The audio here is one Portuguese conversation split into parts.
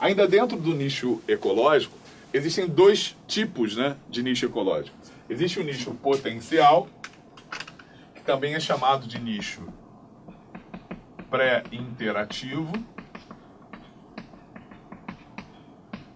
Ainda dentro do nicho ecológico, existem dois tipos, né, de nicho ecológico. Existe o nicho potencial, que também é chamado de nicho pré-interativo,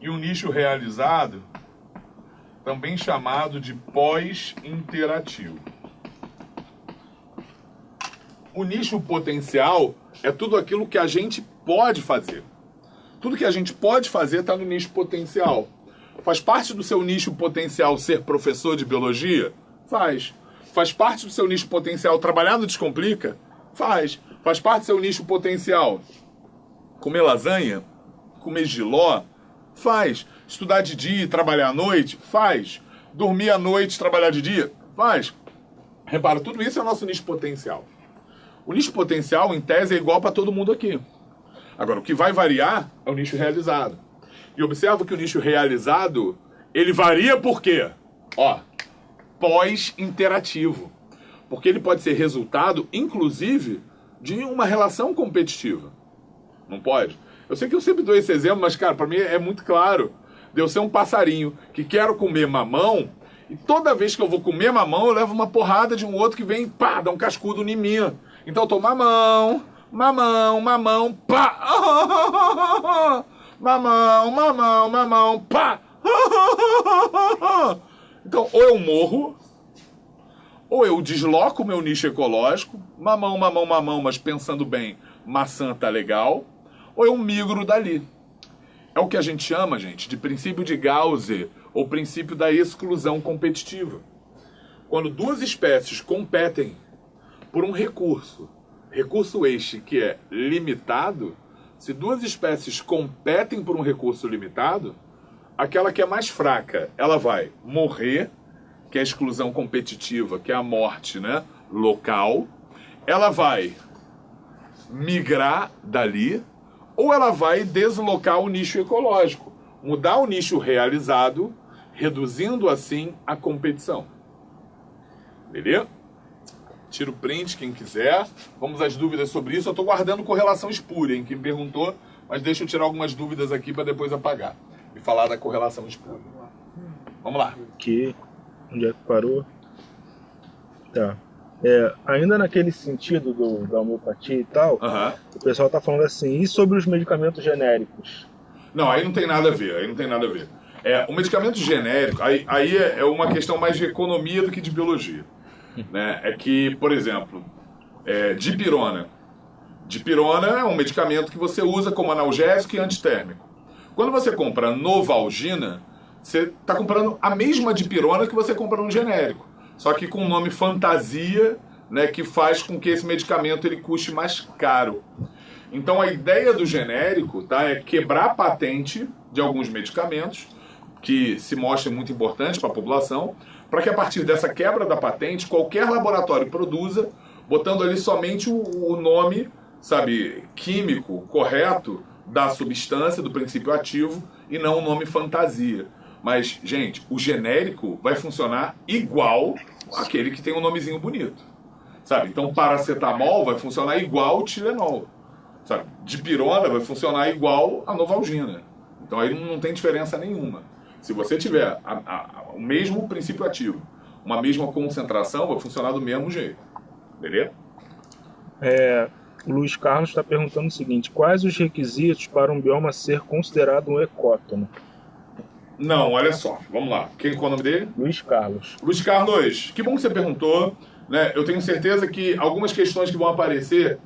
e o nicho realizado, também chamado de pós-interativo. O nicho potencial é tudo aquilo que a gente pode fazer. Tudo que a gente pode fazer está no nicho potencial. Faz parte do seu nicho potencial ser professor de biologia? Faz. Faz parte do seu nicho potencial trabalhar no Descomplica? Faz. Faz parte do seu nicho potencial comer lasanha? Comer jiló? Faz. Estudar de dia e trabalhar à noite? Faz. Dormir à noite e trabalhar de dia? Faz. Repara, tudo isso é o nosso nicho potencial. O nicho potencial, em tese, é igual para todo mundo aqui. Agora, o que vai variar é o nicho realizado. E observa que o nicho realizado, ele varia por quê? Ó, pós-interativo. Porque ele pode ser resultado, inclusive, de uma relação competitiva. Não pode? Eu sei que eu sempre dou esse exemplo, mas, cara, para mim é muito claro. De eu ser um passarinho que quero comer mamão, e toda vez que eu vou comer mamão, eu levo uma porrada de um outro que vem, pá, dá um cascudo em mim. Então eu tô mamão, mamão, mamão, pá. Mamão, mamão, mamão, pá. Então, ou eu morro, ou eu desloco o meu nicho ecológico, mamão, mamão, mamão, mas pensando bem, maçã tá legal, ou eu migro dali. É o que a gente chama, gente, de princípio de Gauss, ou princípio da exclusão competitiva. Quando duas espécies competem por um recurso este que é limitado, se duas espécies competem por um recurso limitado, aquela que é mais fraca, ela vai morrer, que é a exclusão competitiva, que é a morte, né, local, ela vai migrar dali, ou ela vai deslocar o nicho ecológico, mudar o nicho realizado, reduzindo assim a competição. Beleza? Tira o print, quem quiser. Vamos às dúvidas sobre isso. Eu estou guardando correlação espúria, hein? Quem perguntou, mas deixa eu tirar algumas dúvidas aqui para depois apagar e falar da correlação espúria. Vamos lá. Aqui, onde é que parou? Tá. Ainda naquele sentido da homeopatia e tal, o pessoal tá falando assim, e sobre os medicamentos genéricos? Não, aí não tem nada a ver, o medicamento genérico, aí é uma questão mais de economia do que de biologia. Né? É que, por exemplo, dipirona. Dipirona é um medicamento que você usa como analgésico e antitérmico. Quando você compra Novalgina, você está comprando a mesma dipirona que você compra no genérico. Só que com um nome fantasia, né, que faz com que esse medicamento ele custe mais caro. Então a ideia do genérico, tá, é quebrar a patente de alguns medicamentos, que se mostrem muito importantes para a população, para que a partir dessa quebra da patente, qualquer laboratório produza, botando ali somente o nome, sabe, químico correto da substância, do princípio ativo, e não o nome fantasia. Mas, gente, o genérico vai funcionar igual aquele que tem um nomezinho bonito. Sabe? Então, paracetamol vai funcionar igual o Tilenol. Sabe? Dipirona vai funcionar igual a Novalgina. Então, aí não tem diferença nenhuma. Se você tiver o mesmo princípio ativo, uma mesma concentração, vai funcionar do mesmo jeito. Beleza? O Luiz Carlos está perguntando o seguinte, quais os requisitos para um bioma ser considerado um ecótono? Não, olha só, vamos lá. Qual é o nome dele? Luiz Carlos. Luiz Carlos, que bom que você perguntou. Né? Eu tenho certeza que algumas questões que vão aparecer,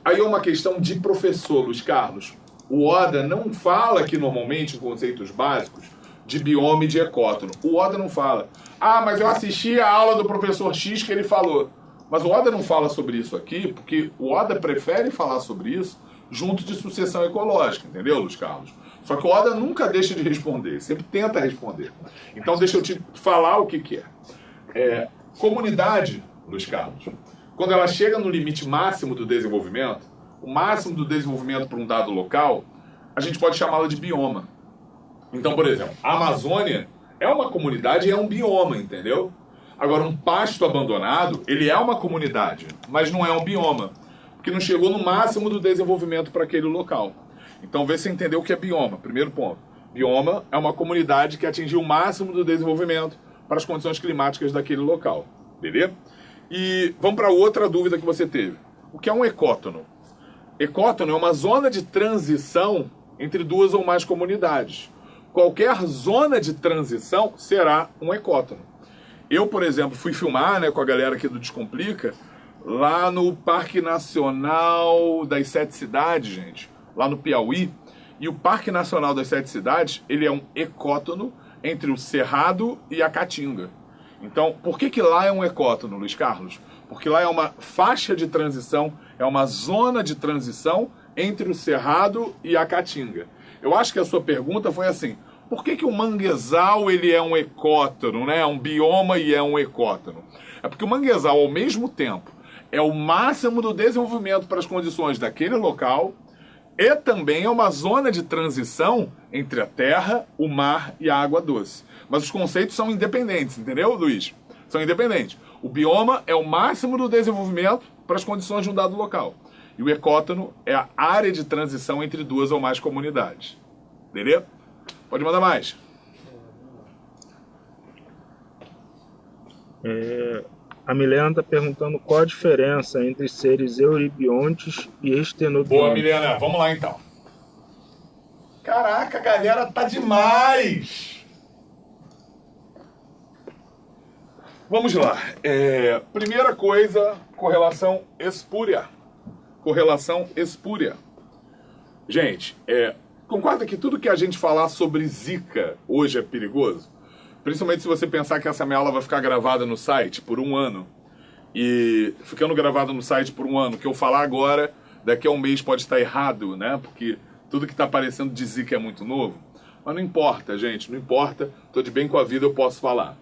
aí é uma questão de professor, Luiz Carlos. O Oda não fala aqui normalmente, em conceitos básicos, de bioma e de ecótono. O Oda não fala. Ah, mas eu assisti a aula do professor X que ele falou. Mas o Oda não fala sobre isso aqui, porque o Oda prefere falar sobre isso junto de sucessão ecológica, entendeu, Luiz Carlos? Só que o Oda nunca deixa de responder, sempre tenta responder. Então deixa eu te falar o que é. Comunidade, Luiz Carlos, quando ela chega no limite máximo do desenvolvimento, o máximo do desenvolvimento para um dado local, a gente pode chamá-la de bioma. Então, por exemplo, a Amazônia é uma comunidade e é um bioma, entendeu? Agora, um pasto abandonado, ele é uma comunidade, mas não é um bioma, porque não chegou no máximo do desenvolvimento para aquele local. Então vê se você entendeu o que é bioma. Primeiro ponto. Bioma é uma comunidade que atingiu o máximo do desenvolvimento para as condições climáticas daquele local. Beleza? E vamos para outra dúvida que você teve. O que é um ecótono? Ecótono é uma zona de transição entre duas ou mais comunidades. Qualquer zona de transição será um ecótono. Eu, por exemplo, fui filmar, né, com a galera aqui do Descomplica, lá no Parque Nacional das Sete Cidades, gente, lá no Piauí. E o Parque Nacional das Sete Cidades, ele é um ecótono entre o Cerrado e a Caatinga. Então, por que lá é um ecótono, Luiz Carlos? Porque lá é uma faixa de transição, é uma zona de transição entre o Cerrado e a Caatinga. Eu acho que a sua pergunta foi assim, por que o manguezal ele é um ecótono, né? É um bioma e é um ecótono? É porque o manguezal, ao mesmo tempo, é o máximo do desenvolvimento para as condições daquele local e também é uma zona de transição entre a terra, o mar e a água doce. Mas os conceitos são independentes, entendeu, Luiz? São independentes. O bioma é o máximo do desenvolvimento para as condições de um dado local. E o ecótono é a área de transição entre duas ou mais comunidades. Entendeu? Pode mandar mais. A Milena está perguntando qual a diferença entre seres euribiontes e estenobiontes. Boa, Milena. Vamos lá, então. Caraca, a galera tá demais! Vamos lá. Primeira coisa, correlação espúria. Correlação espúria. Gente, concorda que tudo que a gente falar sobre Zika hoje é perigoso? Principalmente se você pensar que essa minha aula vai ficar gravada no site por 1 ano. E ficando gravada no site por 1 ano, o que eu falar agora, daqui a 1 mês pode estar errado, né? Porque tudo que está aparecendo de Zika é muito novo. Mas não importa, gente, não importa. Estou de bem com a vida, eu posso falar.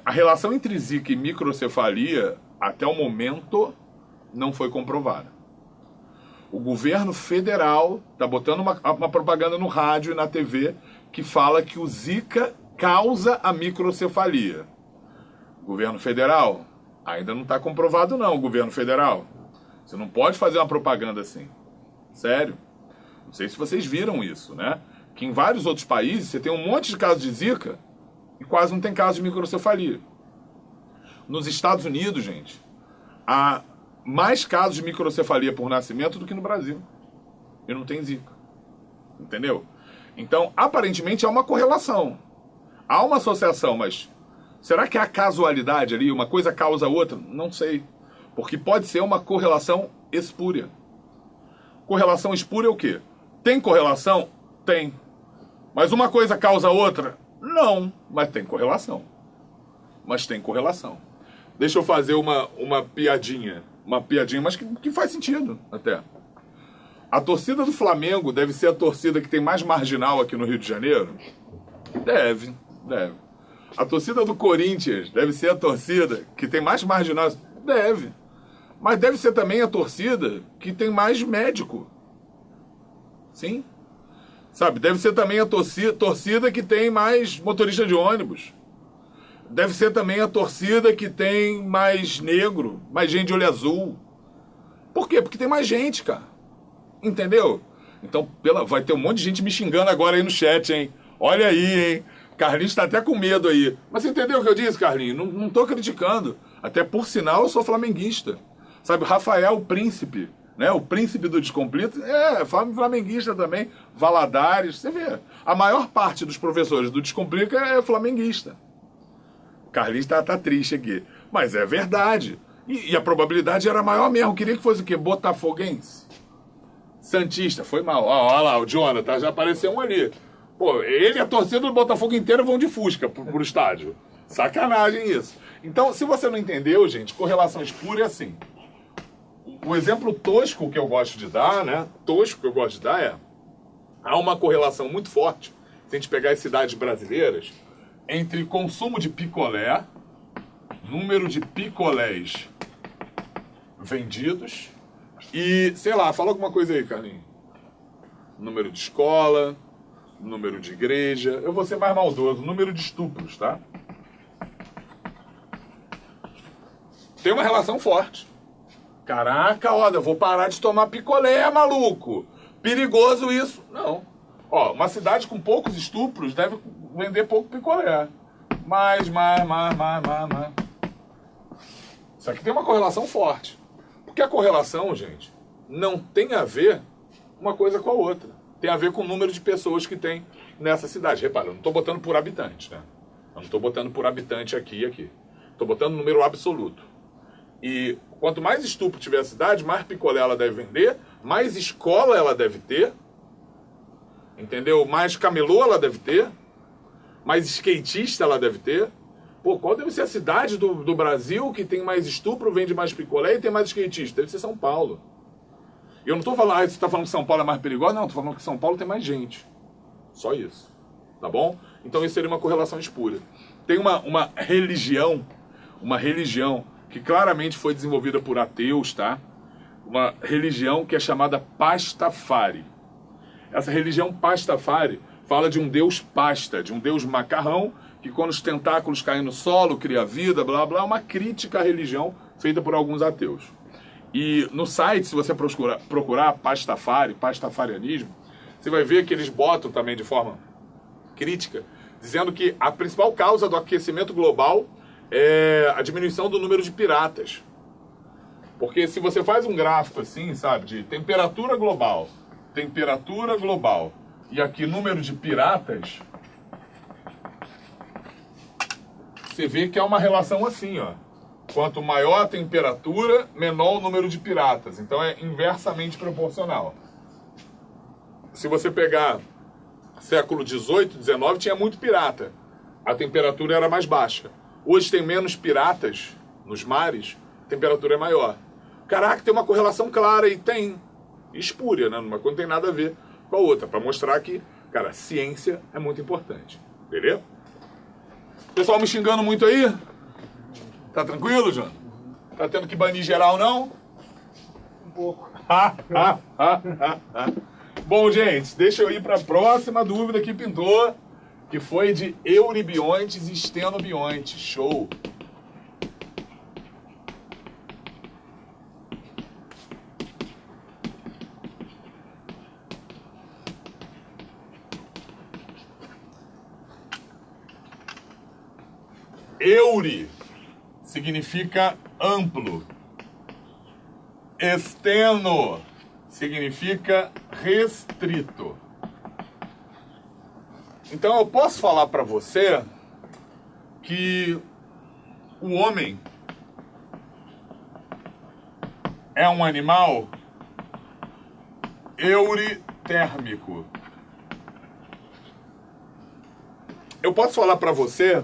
A relação entre Zika e microcefalia, até o momento, não foi comprovada. O governo federal está botando uma propaganda no rádio e na TV que fala que o Zika causa a microcefalia. Governo federal, ainda não está comprovado não, governo federal. Você não pode fazer uma propaganda assim. Sério. Não sei se vocês viram isso, né? Que em vários outros países você tem um monte de casos de Zika e quase não tem caso de microcefalia. Nos Estados Unidos, gente, há mais casos de microcefalia por nascimento do que no Brasil. E não tem Zika. Entendeu? Então, aparentemente, há uma correlação. Há uma associação, mas será que há casualidade ali? Uma coisa causa a outra? Não sei. Porque pode ser uma correlação espúria. Correlação espúria é o quê? Tem correlação? Tem. Mas uma coisa causa a outra? Não. Mas tem correlação. Mas tem correlação. Deixa eu fazer uma piadinha. Uma piadinha, mas que faz sentido até. A torcida do Flamengo deve ser a torcida que tem mais marginal aqui no Rio de Janeiro? Deve. A torcida do Corinthians deve ser a torcida que tem mais marginal? Deve. Mas deve ser também a torcida que tem mais médico. Sim. Sabe, deve ser também a torcida que tem mais motorista de ônibus. Deve ser também a torcida que tem mais negro, mais gente de olho azul. Por quê? Porque tem mais gente, cara. Entendeu? Então, vai ter um monte de gente me xingando agora aí no chat, hein? Olha aí, hein? Carlinhos tá até com medo aí. Mas você entendeu o que eu disse, Carlinhos? Não tô criticando. Até por sinal, eu sou flamenguista. Sabe, Rafael, o príncipe, né? O príncipe do Descomplito, flamenguista também. Valadares, você vê. A maior parte dos professores do Descomplica é flamenguista. O Carlinhos tá triste aqui. Mas é verdade. E a probabilidade era maior mesmo. Eu queria que fosse o quê? Botafoguense. Santista, foi mal. Olha lá, o Jonathan, já apareceu um ali. Pô, ele e a torcida do Botafogo inteiro vão de Fusca pro estádio. Sacanagem isso. Então, se você não entendeu, gente, correlação espúria é assim. O exemplo tosco que eu gosto de dar, né? Há uma correlação muito forte, se a gente pegar as cidades brasileiras, entre consumo de picolé, número de picolés vendidos e, sei lá, fala alguma coisa aí, Carlinhos. Número de escola, número de igreja, eu vou ser mais maldoso, número de estupros, tá? Tem uma relação forte. Caraca, olha, eu vou parar de tomar picolé, maluco. Perigoso isso? Não. Ó, uma cidade com poucos estupros deve vender pouco picolé. Mais. Isso aqui tem uma correlação forte. Porque a correlação, gente, não tem a ver uma coisa com a outra. Tem a ver com o número de pessoas que tem nessa cidade. Repara, eu não estou botando por habitante, né? Eu não estou botando por habitante aqui e aqui. Estou botando número absoluto. E quanto mais estupro tiver a cidade, mais picolé ela deve vender, mais escola ela deve ter, entendeu? Mais camelô ela deve ter, mais skatista ela deve ter. Pô, qual deve ser a cidade do Brasil que tem mais estupro, vende mais picolé e tem mais skatista? Deve ser São Paulo. Eu não estou falando, você está falando que São Paulo é mais perigoso? Não, estou falando que São Paulo tem mais gente. Só isso. Tá bom? Então isso seria uma correlação espúria. Tem uma religião que claramente foi desenvolvida por ateus, tá? Uma religião que é chamada Pastafari. Essa religião Pastafari fala de um deus pasta, de um deus macarrão, que quando os tentáculos caem no solo, cria vida, blá blá, é uma crítica à religião feita por alguns ateus. E no site, se você procurar Pastafari, pastafarianismo, você vai ver que eles botam também de forma crítica, dizendo que a principal causa do aquecimento global é a diminuição do número de piratas. Porque se você faz um gráfico assim, sabe, de temperatura global, e aqui número de piratas, você vê que é uma relação assim, ó. Quanto maior a temperatura, menor o número de piratas. Então é inversamente proporcional. Se você pegar século XVIII, XIX, tinha muito pirata. A temperatura era mais baixa. Hoje tem menos piratas nos mares, a temperatura é maior. Caraca, tem uma correlação clara e tem. Espúria, né? Uma coisa não tem nada a ver com a outra. Para mostrar que, cara, ciência é muito importante. Beleza? Pessoal me xingando muito aí? Tá tranquilo, João? Tá tendo que banir geral, não? Um pouco. Bom, gente, deixa eu ir para a próxima dúvida que pintou, que foi de euribiontes e estenobiontes. Show! Euri significa amplo. Esteno significa restrito. Então eu posso falar para você que o homem é um animal euritérmico. Eu posso falar para você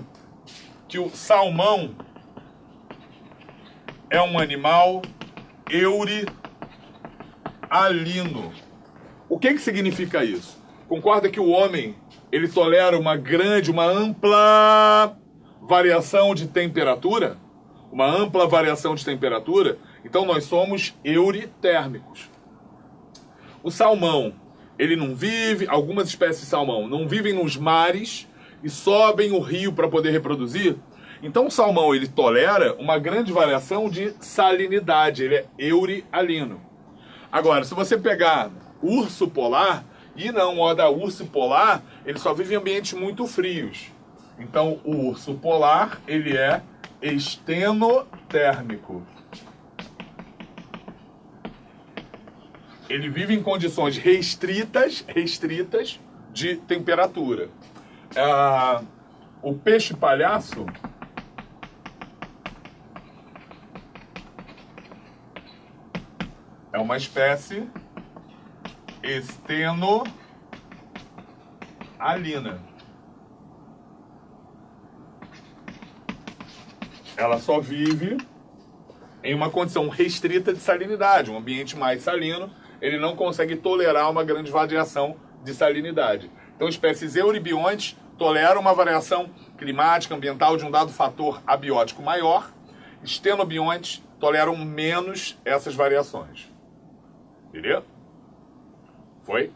que o salmão é um animal eurialino. O que significa isso? Concorda que o homem ele tolera uma ampla variação de temperatura? Uma ampla variação de temperatura? Então nós somos euritérmicos. O salmão, ele não vive, algumas espécies de salmão não vivem nos mares e sobem o rio para poder reproduzir. Então o salmão ele tolera uma grande variação de salinidade, ele é eurialino. Agora, se você pegar urso polar, e não, o da urso polar, ele só vive em ambientes muito frios. Então o urso polar, ele é estenotérmico. Ele vive em condições restritas de temperatura. O peixe palhaço é uma espécie estenoalina. Ela só vive em uma condição restrita de salinidade, um ambiente mais salino, ele não consegue tolerar uma grande variação de salinidade. Então, espécies euribiontes toleram uma variação climática, ambiental de um dado fator abiótico maior. Estenobiontes toleram menos essas variações. Beleza? Foi?